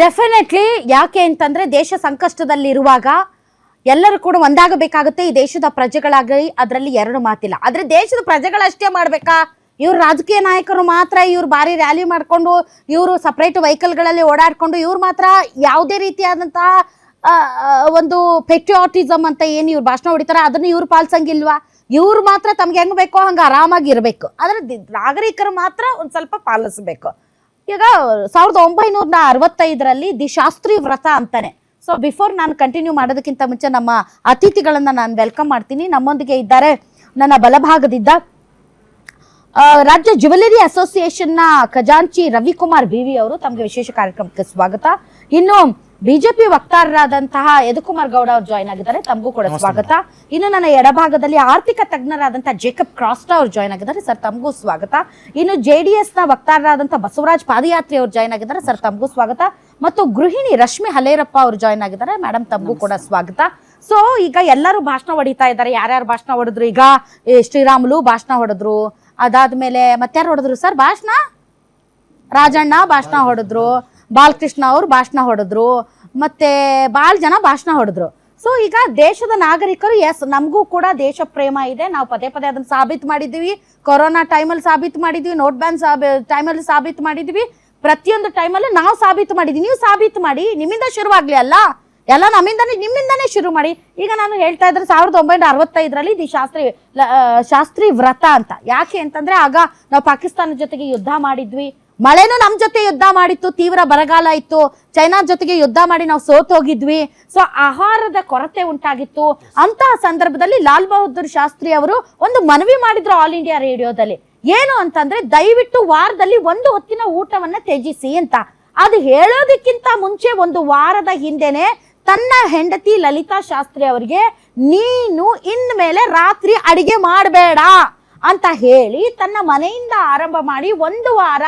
Definitely. ಯಾಕೆ ಅಂತಂದ್ರೆ ದೇಶ ಸಂಕಷ್ಟದಲ್ಲಿರುವಾಗ ಎಲ್ಲರೂ ಕೂಡ ಒಂದಾಗಬೇಕಾಗುತ್ತೆ. ಈ ದೇಶದ ಪ್ರಜೆಗಳಾಗಲಿ ಅದರಲ್ಲಿ ಎರಡು ಮಾತಿಲ್ಲ. ಆದ್ರೆ ದೇಶದ ಪ್ರಜೆಗಳಷ್ಟೇ ಮಾಡ್ಬೇಕಾ? ಇವ್ರು ರಾಜಕೀಯ ನಾಯಕರು ಮಾತ್ರ ಇವ್ರು ಭಾರಿ ರ್ಯಾಲಿ ಮಾಡ್ಕೊಂಡು ಇವರು ಸಪ್ರೇಟ್ ವೆಹಿಕಲ್ಗಳಲ್ಲಿ ಓಡಾಡ್ಕೊಂಡು ಇವ್ರು ಮಾತ್ರ ಯಾವುದೇ ರೀತಿಯಾದಂತಹ ಒಂದು ಪೆಟ್ರಿಯಾಟಿಸಮ್ ಅಂತ ಏನು ಇವ್ರು ಭಾಷಣ ಹೊಡಿತಾರೆ ಅದನ್ನ ಇವ್ರು ಪಾಲಿಸಂಗಿಲ್ವಾ? ಇವ್ರು ಮಾತ್ರ ತಮ್ಗೆ ಹೆಂಗ್ ಬೇಕೋ ಹಂಗ ಆರಾಮಾಗಿ ಇರಬೇಕು. ಆದ್ರೆ ನಾಗರಿಕರು ಮಾತ್ರ ಒಂದ್ ಸ್ವಲ್ಪ ಪಾಲಿಸಬೇಕು. ಈಗ 1965 ದಿ ಶಾಸ್ತ್ರಿ ವ್ರತ ಅಂತಾನೆ. ಸೊ ಬಿಫೋರ್ ನಾನು ಕಂಟಿನ್ಯೂ ಮಾಡೋದಕ್ಕಿಂತ ಮುಂಚೆ ನಮ್ಮ ಅತಿಥಿಗಳನ್ನ ನಾನು ವೆಲ್ಕಮ್ ಮಾಡ್ತೀನಿ. ನಮ್ಮೊಂದಿಗೆ ಇದ್ದಾರೆ ನನ್ನ ಬಲಭಾಗದಿಂದ ರಾಜ್ಯ ಜ್ಯುವೆಲರಿ ಅಸೋಸಿಯೇಷನ್ ನ ಖಜಾಂಚಿ ರವಿಕುಮಾರ್ ಬಿವಿ ಅವರು. ತಮಗೆ ವಿಶೇಷ ಕಾರ್ಯಕ್ರಮಕ್ಕೆ ಸ್ವಾಗತ. ಇನ್ನು ಬಿಜೆಪಿ ವಕ್ತಾರರಾದಂತಹ ಯದುಕುಮಾರ್ ಗೌಡ ಅವರು ಜಾಯ್ನ್ ಆಗಿದ್ದಾರೆ, ತಮಗೂ ಕೂಡ ಸ್ವಾಗತ. ಇನ್ನು ನನ್ನ ಎಡಭಾಗದಲ್ಲಿ ಆರ್ಥಿಕ ತಜ್ಞರಾದಂತಹ ಜೇಕಬ್ ಕ್ರಾಸ್ಟಾ ಅವರು ಜಾಯ್ನ್ ಆಗಿದ್ದಾರೆ, ಸರ್ ತಮಗೂ ಸ್ವಾಗತ. ಇನ್ನು ಜೆಡಿಎಸ್ ನ ವಕ್ತಾರರಾದಂತಹ ಬಸವರಾಜ್ ಪಾದಯಾತ್ರಿ ಅವರು ಜಾಯ್ನ್ ಆಗಿದ್ದಾರೆ, ಸರ್ ತಮಗೂ ಸ್ವಾಗತ. ಮತ್ತು ಗೃಹಿಣಿ ರಶ್ಮಿ ಹಲೇರಪ್ಪ ಅವರು ಜಾಯ್ನ್ ಆಗಿದ್ದಾರೆ, ಮೇಡಮ್ ತಮಗೂ ಕೂಡ ಸ್ವಾಗತ. ಸೊ ಈಗ ಎಲ್ಲರೂ ಭಾಷಣ ಹೊಡಿತಾ ಇದ್ದಾರೆ. ಯಾರ್ಯಾರು ಭಾಷಣ ಹೊಡೆದ್ರು? ಈಗ ಶ್ರೀರಾಮುಲು ಭಾಷಣ ಹೊಡೆದ್ರು, ಅದಾದ್ಮೇಲೆ ಮತ್ತಾರು ಹೊಡೆದ್ರು ಸರ್ ಭಾಷಣ? ರಾಜಣ್ಣ ಭಾಷಣ ಹೊಡೆದ್ರು, ಬಾಲಕೃಷ್ಣ ಅವರು ಭಾಷಣ ಹೊಡೆದ್ರು, ಮತ್ತೆ ಭಾಳ ಜನ ಭಾಷಣ ಹೊಡೆದ್ರು. ಸೊ ಈಗ ದೇಶದ ನಾಗರಿಕರು ಎಸ್ ನಮಗೂ ಕೂಡ ದೇಶ ಪ್ರೇಮ ಇದೆ, ನಾವು ಪದೇ ಪದೇ ಅದನ್ನ ಸಾಬೀತು ಮಾಡಿದ್ದೀವಿ. ಕೊರೋನಾ ಟೈಮಲ್ಲಿ ಸಾಬೀತು ಮಾಡಿದ್ವಿ, ನೋಟ್ ಬ್ಯಾನ್ ಟೈಮಲ್ಲಿ ಸಾಬೀತು ಮಾಡಿದ್ವಿ, ಪ್ರತಿಯೊಂದು ಟೈಮಲ್ಲೂ ನಾವು ಸಾಬೀತು ಮಾಡಿದ್ವಿ. ನೀವು ಸಾಬೀತು ಮಾಡಿ, ನಿಮ್ಮಿಂದ ಶುರುವಾಗ್ಲಿ ಅಲ್ಲ, ಎಲ್ಲ ನಿಮ್ಮಿಂದಾನೇ ಶುರು ಮಾಡಿ. ಈಗ ನಾನು ಹೇಳ್ತಾ ಇದ್ರೆ 1965 ದಿ ಶಾಸ್ತ್ರಿ ವ್ರತ ಅಂತ. ಯಾಕೆ ಅಂತಂದ್ರೆ ಆಗ ನಾವು ಪಾಕಿಸ್ತಾನದ ಜೊತೆಗೆ ಯುದ್ಧ ಮಾಡಿದ್ವಿ, ಮಳೆನೂ ನಮ್ ಜೊತೆ ಯುದ್ಧ ಮಾಡಿತ್ತು, ತೀವ್ರ ಬರಗಾಲ ಇತ್ತು, ಚೈನಾ ಜೊತೆಗೆ ಯುದ್ಧ ಮಾಡಿ ನಾವು ಸೋತೋಗಿದ್ವಿ. ಸೊ ಆಹಾರದ ಕೊರತೆ ಉಂಟಾಗಿತ್ತು. ಅಂತಹ ಸಂದರ್ಭದಲ್ಲಿ ಲಾಲ್ ಬಹದ್ದೂರ್ ಶಾಸ್ತ್ರಿ ಅವರು ಒಂದು ಮನವಿ ಮಾಡಿದ್ರು ಆಲ್ ಇಂಡಿಯಾ ರೇಡಿಯೋದಲ್ಲಿ. ಏನು ಅಂತಂದ್ರೆ ದಯವಿಟ್ಟು ವಾರದಲ್ಲಿ ಒಂದು ಹೊತ್ತಿನ ಊಟವನ್ನ ತ್ಯಜಿಸಿ ಅಂತ. ಅದು ಹೇಳೋದಕ್ಕಿಂತ ಮುಂಚೆ ಒಂದು ವಾರದ ಹಿಂದೆನೆ ತನ್ನ ಹೆಂಡತಿ ಲಲಿತಾ ಶಾಸ್ತ್ರಿ ಅವರಿಗೆ ನೀನು ಇನ್ಮೇಲೆ ರಾತ್ರಿ ಅಡಿಗೆ ಮಾಡಬೇಡ ಅಂತ ಹೇಳಿ ತನ್ನ ಮನೆಯಿಂದ ಆರಂಭ ಮಾಡಿ ಒಂದು ವಾರ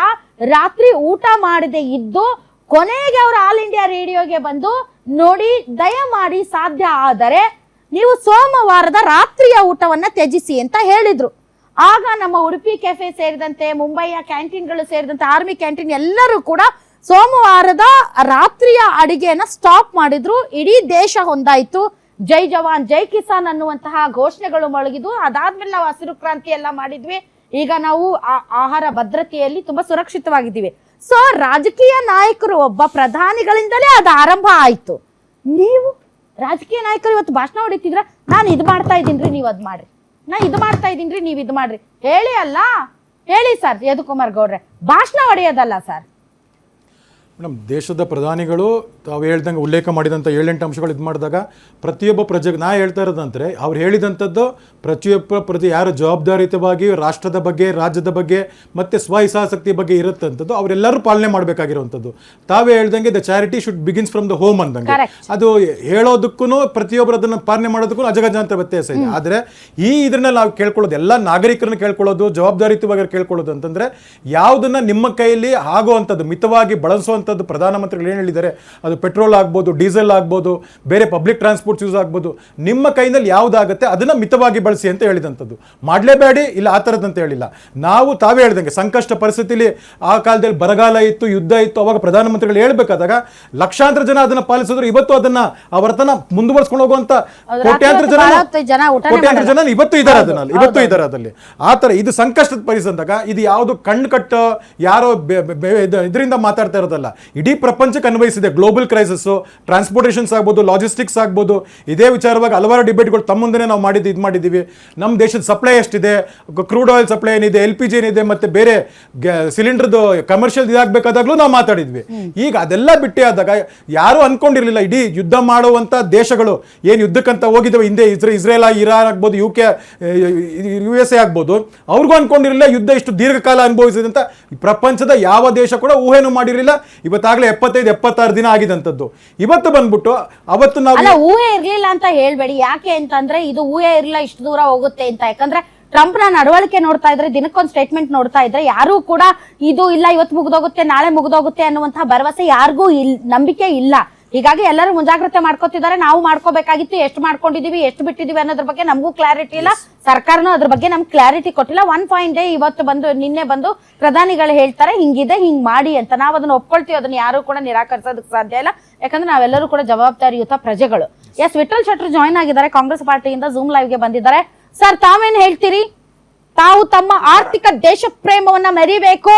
ರಾತ್ರಿ ಊಟ ಮಾಡದೆ ಇದ್ದು ಕೊನೆಗೆ ಅವರು ಆಲ್ ಇಂಡಿಯಾ ರೇಡಿಯೋಗೆ ಬಂದು ನೋಡಿ ದಯಮಾಡಿ ಸಾಧ್ಯ ಆದರೆ ನೀವು ಸೋಮವಾರದ ರಾತ್ರಿಯ ಊಟವನ್ನ ತ್ಯಜಿಸಿ ಅಂತ ಹೇಳಿದ್ರು. ಆಗ ನಮ್ಮ ಉಡುಪಿ ಕೆಫೆ ಸೇರಿದಂತೆ ಮುಂಬೈಯ ಕ್ಯಾಂಟೀನ್ಗಳು ಸೇರಿದಂತೆ ಆರ್ಮಿ ಕ್ಯಾಂಟೀನ್ ಎಲ್ಲರೂ ಕೂಡ ಸೋಮವಾರದ ರಾತ್ರಿಯ ಅಡಿಗೆಯನ್ನ ಸ್ಟಾಪ್ ಮಾಡಿದ್ರು. ಇಡೀ ದೇಶ ಹೊಂದಾಯ್ತು. ಜೈ ಜವಾನ್ ಜೈ ಕಿಸಾನ್ ಅನ್ನುವಂತಹ ಘೋಷಣೆಗಳು ಮೊಳಗಿದ್ವು. ಅದಾದ್ಮೇಲೆ ನಾವು ಹಸಿರು ಕ್ರಾಂತಿ ಎಲ್ಲ ಮಾಡಿದ್ವಿ. ಈಗ ನಾವು ಆಹಾರ ಭದ್ರತೆಯಲ್ಲಿ ತುಂಬಾ ಸುರಕ್ಷಿತವಾಗಿದ್ದೀವಿ. ಸೊ ರಾಜಕೀಯ ನಾಯಕರು ಒಬ್ಬ ಪ್ರಧಾನಿಗಳಿಂದಲೇ ಅದು ಆರಂಭ ಆಯ್ತು. ನೀವು ರಾಜಕೀಯ ನಾಯಕರು ಇವತ್ತು ಭಾಷಣ ಹೊಡಿತಿದ್ರ, ನಾನು ಇದು ಮಾಡ್ತಾ ಇದ್ದೀನ್ರಿ ನೀವು ಅದ್ ಮಾಡ್ರಿ, ನಾ ಇದು ಮಾಡ್ತಾ ಇದ್ದೀನ್ರಿ ನೀವು ಇದು ಮಾಡ್ರಿ, ಹೇಳಿ ಅಲ್ಲ ಹೇಳಿ ಸರ್ ಯದುಕುಮಾರ್ ಗೌಡ್ರೆ, ಭಾಷಣ ಹೊಡೆಯೋದಲ್ಲ ಸರ್. ಮೇಡಮ್, ದೇಶದ ಪ್ರಧಾನಿಗಳು ತಾವು ಹೇಳ್ದಂಗೆ ಉಲ್ಲೇಖ ಮಾಡಿದಂಥ 7-8 ಅಂಶಗಳು ಇದು ಮಾಡಿದಾಗ ಪ್ರತಿಯೊಬ್ಬ ಪ್ರಜೆಗೆ ನಾ ಹೇಳ್ತಾ ಇರೋದಂದರೆ ಅವ್ರು ಹೇಳಿದಂಥದ್ದು ಪ್ರತಿಯೊಬ್ಬ ಪ್ರಜೆ ಯಾರು ಜವಾಬ್ದಾರಿಯುತವಾಗಿ ರಾಷ್ಟ್ರದ ಬಗ್ಗೆ, ರಾಜ್ಯದ ಬಗ್ಗೆ ಮತ್ತು ಸ್ವಹಿತಾಸಕ್ತಿ ಬಗ್ಗೆ ಇರುತ್ತಂಥದ್ದು ಅವರೆಲ್ಲರೂ ಪಾಲನೆ ಮಾಡಬೇಕಾಗಿರುವಂಥದ್ದು. ತಾವೇ ಹೇಳ್ದಂಗೆ the charity should begins from the home ಅಂದಂಗೆ. ಅದು ಹೇಳೋದಕ್ಕೂ ಪ್ರತಿಯೊಬ್ಬರು ಅದನ್ನು ಪಾಲನೆ ಮಾಡೋದಕ್ಕೂ ಅಜಗಜಾಂತರ ವ್ಯತ್ಯಾಸ ಇದೆ. ಆದರೆ ಇದರಲ್ಲಿ ನಾವು ಕೇಳ್ಕೊಳ್ಳೋದು, ಎಲ್ಲ ನಾಗರಿಕರನ್ನು ಕೇಳ್ಕೊಳ್ಳೋದು, ಜವಾಬ್ದಾರಿಯುತವಾಗಿ ಕೇಳ್ಕೊಳ್ಳೋದು ಅಂತಂದರೆ ಯಾವುದನ್ನು ನಿಮ್ಮ ಕೈಯಲ್ಲಿ ಆಗುವಂಥದ್ದು ಮಿತವಾಗಿ ಬಳಸುವಂಥದ್ದು. ಪ್ರಧಾನಮಂತ್ರಿಗಳು ಏನು ಹೇಳಿದ್ದಾರೆ, ಅದು ಪೆಟ್ರೋಲ್ ಆಗ್ಬೋದು, ಡೀಸೆಲ್ ಆಗ್ಬೋದು, ಬೇರೆ ಪಬ್ಲಿಕ್ ಟ್ರಾನ್ಸ್ಪೋರ್ಟ್ಸ್ ಯೂಸ್ ಆಗ್ಬೋದು, ನಿಮ್ಮ ಕೈನಲ್ಲಿ ಯಾವುದಾಗುತ್ತೆ ಅದನ್ನು ಮಿತವಾಗಿ ಬಳಸಿ ಅಂತ ಹೇಳಿದಂಥದ್ದು. ಮಾಡಲೇಬೇಡಿ ಇಲ್ಲ ಆ ಥರದಂತ ಹೇಳಿಲ್ಲ. ನಾವು ತಾವೇ ಹೇಳ್ದಂಗೆ ಸಂಕಷ್ಟ ಪರಿಸ್ಥಿತಿಲಿ ಆ ಕಾಲದಲ್ಲಿ ಬರಗಾಲ ಇತ್ತು, ಯುದ್ಧ ಇತ್ತು, ಅವಾಗ ಪ್ರಧಾನಮಂತ್ರಿಗಳು ಹೇಳ್ಬೇಕಾದಾಗ ಲಕ್ಷಾಂತರ ಜನ ಅದನ್ನು ಪಾಲಿಸಿದ್ರು. ಇವತ್ತು ಅದನ್ನ ಆ ವರ್ತನ ಮುಂದುವರ್ಸ್ಕೊಂಡು ಹೋಗುವಂತ ಕೋಟ್ಯಾಂತರ ಜನ ಇವತ್ತು ಇದ್ದಾರೆ, ಅದನ್ನಲ್ಲಿ ಇವತ್ತು ಇದ್ದಾರೆ ಅದಲ್ಲಿ. ಆ ಥರ ಇದು ಸಂಕಷ್ಟದ ಪರಿಸ್ಥಿತಿದಾಗ ಇದು ಯಾವುದು ಕಣ್ಣು ಕಟ್ಟ ಯಾರೋ ಇದರಿಂದ ಮಾತಾಡ್ತಾ ಇರೋದಲ್ಲ, ಇಡೀ ಪ್ರಪಂಚಕ್ಕೆ ಅನ್ವಯಿಸಿದೆ. ಗ್ಲೋಬಲ್ ಕ್ರೈಸಿಸ್, ಟ್ರಾನ್ಸ್ಪೋರ್ಟೇಷನ್ಸ್ ಆಗ್ಬೋದು, ಲಾಜಿಸ್ಟಿಕ್ಸ್ ಆಗ್ಬೋದು, ಇದೇ ವಿಚಾರವಾಗಿ ಹಲವಾರು ಡಿಬೇಟ್ಗಳು ತಮ್ಮ ಮುಂದೆ ನಾವು ಇದು ಮಾಡಿದ್ದೀವಿ. ನಮ್ಮ ದೇಶದ ಸಪ್ಲೈ ಎಷ್ಟಿದೆ, ಕ್ರೂಡ್ ಆಯಿಲ್ ಸಪ್ಲೈ ಏನಿದೆ, LPG ಏನಿದೆ, ಮತ್ತೆ ಬೇರೆ ಸಿಲಿಂಡರ್ದು ಕಮರ್ಷಿಯಲ್ ಇದಾಗಬೇಕಾದಾಗಲೂ ನಾವು ಮಾತಾಡಿದ್ವಿ. ಈಗ ಅದೆಲ್ಲ ಬಿಟ್ಟೆ ಆದಾಗ ಯಾರು ಅನ್ಕೊಂಡಿರ್ಲಿಲ್ಲ ಇಡೀ ಯುದ್ಧ ಮಾಡುವಂಥ ದೇಶಗಳು ಏನು ಯುದ್ಧಕ್ಕಂತ ಹೋಗಿದ್ದಾವೆ ಹಿಂದೆ, ಇಸ್ರೇಲ್, ಇರಾನ್ ಆಗ್ಬೋದು, USA ಆಗ್ಬೋದು, ಅವ್ರಿಗೂ ಅನ್ಕೊಂಡಿರಲಿಲ್ಲ ಯುದ್ಧ ಇಷ್ಟು ದೀರ್ಘಕಾಲ ಅನುಭವಿಸಿದೆ ಅಂತ. ಪ್ರಪಂಚದ ಯಾವ ದೇಶ ಕೂಡ ಊಹೆನೂ ಮಾಡಿರಲಿಲ್ಲ. ಇವತ್ತಾಗಲೇ 75-76 ದಿನ ಆಗಿದಂಥದ್ದು. ಇವತ್ತು ಬಂದ್ಬಿಟ್ಟು ಅವತ್ತು ನಾವು ಊಹೆ ಇರ್ಲಿಲ್ಲ ಅಂತ ಹೇಳ್ಬೇಡಿ. ಯಾಕೆ ಅಂತಂದ್ರೆ ಇದು ಊಹೆ ಇರಲಿಲ್ಲ ಇಷ್ಟು ದೂರ ಹೋಗುತ್ತೆ ಅಂತ. ಯಾಕಂದ್ರೆ ಟ್ರಂಪ್ ನ ನಡವಳಿಕೆ ನೋಡ್ತಾ ಇದ್ರೆ, ದಿನಕ್ಕೊಂದು ಸ್ಟೇಟ್ಮೆಂಟ್ ನೋಡ್ತಾ ಇದ್ರೆ ಯಾರು ಕೂಡ ಇದು ಇಲ್ಲ ಇವತ್ತು ಮುಗಿದೋಗುತ್ತೆ ನಾಳೆ ಮುಗಿದೋಗುತ್ತೆ ಅನ್ನುವಂತಹ ಭರವಸೆ ಯಾರಿಗೂ ನಂಬಿಕೆ ಇಲ್ಲ. ಹೀಗಾಗಿ ಎಲ್ಲರೂ ಮುಂಜಾಗ್ರತೆ ಮಾಡ್ಕೋತಿದ್ದಾರೆ. ನಾವು ಮಾಡ್ಕೋಬೇಕಾಗಿತ್ತು, ಎಷ್ಟು ಮಾಡ್ಕೊಂಡಿದೀವಿ ಎಷ್ಟು ಬಿಟ್ಟಿದೀವಿ ಅನ್ನೋದ್ರ ಬಗ್ಗೆ ನಮಗೂ ಕ್ಲಾರಿಟಿ ಇಲ್ಲ, ಸರ್ಕಾರನೂ ಅದ್ರ ಬಗ್ಗೆ ನಮ್ಗೆ ಕ್ಲಾರಿಟಿ ಕೊಟ್ಟಿಲ್ಲ. 1 ಫೈನ್ ಡೇ ಇವತ್ತು ಬಂದು ನಿನ್ನೆ ಬಂದು ಪ್ರಧಾನಿಗಳು ಹೇಳ್ತಾರೆ ಹಿಂಗಿದೆ ಹಿಂಗ್ ಮಾಡಿ ಅಂತ. ನಾವು ಅದನ್ನ ಒಪ್ಕೊಳ್ತೀವಿ, ಅದನ್ನ ಯಾರು ಕೂಡ ನಿರಾಕರಿಸೋದಕ್ಕೆ ಸಾಧ್ಯ ಇಲ್ಲ, ಯಾಕಂದ್ರೆ ನಾವೆಲ್ಲರೂ ಕೂಡ ಜವಾಬ್ದಾರಿಯುತ ಪ್ರಜೆಗಳು. ಎಸ್, ವಿಠಲ್ ಶೆಟ್ರು ಜಾಯ್ನ್ ಆಗಿದ್ದಾರೆ, ಕಾಂಗ್ರೆಸ್ ಪಾರ್ಟಿಯಿಂದ ಝೂಮ್ ಲೈವ್ಗೆ ಬಂದಿದ್ದಾರೆ. ಸರ್, ತಾವೇನ್ ಹೇಳ್ತೀರಿ? ತಾವು ತಮ್ಮ ಆರ್ಥಿಕ ದೇಶ ಪ್ರೇಮವನ್ನ ಮೆರಿಬೇಕು.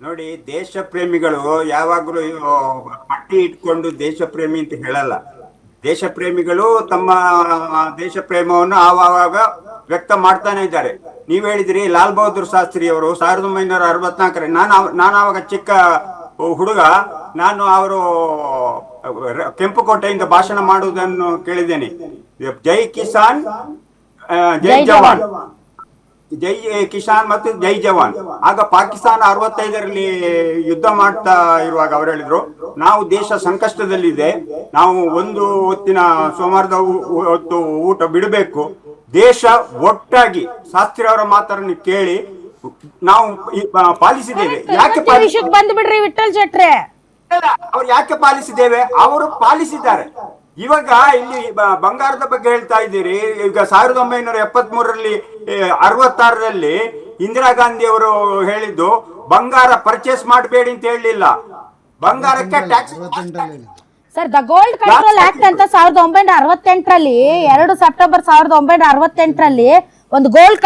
ನೋಡಿ, ದೇಶ ಪ್ರೇಮಿಗಳು ಯಾವಾಗಲೂ ಪಟ್ಟಿ ಇಟ್ಕೊಂಡು ದೇಶ ಪ್ರೇಮಿ ಅಂತ ಹೇಳಲ್ಲ. ದೇಶ ಪ್ರೇಮಿಗಳು ತಮ್ಮ ದೇಶ ಪ್ರೇಮವನ್ನು ಆವಾಗ ವ್ಯಕ್ತ ಮಾಡ್ತಾನೆ ಇದ್ದಾರೆ. ನೀವ್ ಹೇಳಿದ್ರಿ ಲಾಲ್ ಬಹದ್ದೂರ್ ಶಾಸ್ತ್ರಿ ಅವರು 1964 ನಾನು ಆವಾಗ ಚಿಕ್ಕ ಹುಡುಗ, ನಾನು ಅವರು ಕೆಂಪುಕೋಟೆಯಿಂದ ಭಾಷಣ ಮಾಡುವುದನ್ನು ಕೇಳಿದ್ದೇನೆ. ಜೈ ಕಿಸಾನ್ ಜೈ ಜವಾನ್, ಜೈ ಕಿಸಾನ್ ಮತ್ತು ಜೈ ಜವಾನ್. ಆಗ ಪಾಕಿಸ್ತಾನ 65ರಲ್ಲಿ ಯುದ್ಧ ಮಾಡ್ತಾ ಇರುವಾಗ ಅವರು ಹೇಳಿದ್ರು, ನಾವು ದೇಶ ಸಂಕಷ್ಟದಲ್ಲಿದೆ, ನಾವು ಒಂದು ಹೊತ್ತಿನ ಸೋಮವಾರದ ಹೊತ್ತು ಊಟ ಬಿಡಬೇಕು, ದೇಶ ಒಟ್ಟಾಗಿ ಶಾಸ್ತ್ರಿ ಅವರ ಮಾತನ್ನು ಕೇಳಿ ನಾವು ಪಾಲಿಸಿದ್ದೇವೆ. ಯಾಕೆ ಬಂದ್ಬಿಡ್ರಿ ವಿಠಲ್ ಶೆಟ್ರೆ, ಅವ್ರು ಯಾಕೆ ಪಾಲಿಸಿದ್ದೇವೆ? ಅವರು ಪಾಲಿಸಿದ್ದಾರೆ. ಇವಾಗ ಇಲ್ಲಿ ಬಂಗಾರದ ಬಗ್ಗೆ ಹೇಳ್ತಾ ಇದ್ದೀರಿ. ಈಗ 1973ರಲ್ಲಿ 66ರಲ್ಲಿ ಇಂದಿರಾ ಗಾಂಧಿ ಅವರು ಹೇಳಿದ್ದು ಬಂಗಾರ ಪರ್ಚೇಸ್ ಮಾಡಬೇಡಿ ಅಂತ ಹೇಳಲಿಲ್ಲ, ಬಂಗಾರಕ್ಕೆ tax. Sir, the gold control act ಅಂತ 1968ರಲ್ಲಿ 2 ಸೆಪ್ಟೆಂಬರ್ 1968ರಲ್ಲಿ ಒಂದು ಗೋಲ್ಡ್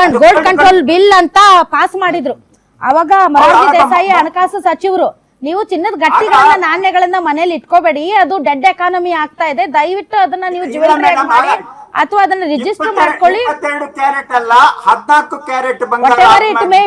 ಕಂಟ್ರೋಲ್ ಬಿಲ್ ಅಂತ ಪಾಸ್ ಮಾಡಿದ್ರು. ಅವಾಗ ಮೊರಾರ್ಜಿ ದೇಸಾಯಿ ಹಣಕಾಸು ಸಚಿವರು, ನೀವು ಚಿನ್ನದ ಗಟ್ಟಿಗಳನ್ನ ನಾಣ್ಯಗಳನ್ನ ಮನೇಲಿ ಇಟ್ಕೋಬೇಡಿ, ಅದು ಡೆಡ್ ಎಕಾನಮಿ ಆಗ್ತಾ ಇದೆ, ದಯವಿಟ್ಟು ಅದನ್ನ ನೀವು ಜ್ಯುವೆಲರಿ ಮಾಡಿ ಅಥವಾ ಅದನ್ನ ರಿಜಿಸ್ಟರ್ ಮಾಡ್ಕೊಳ್ಳಿ. 22 ಕ್ಯಾರೆಟ್ ಅಲ್ಲ 14 ಕ್ಯಾರೆಟ್ ಬಂಗಾರ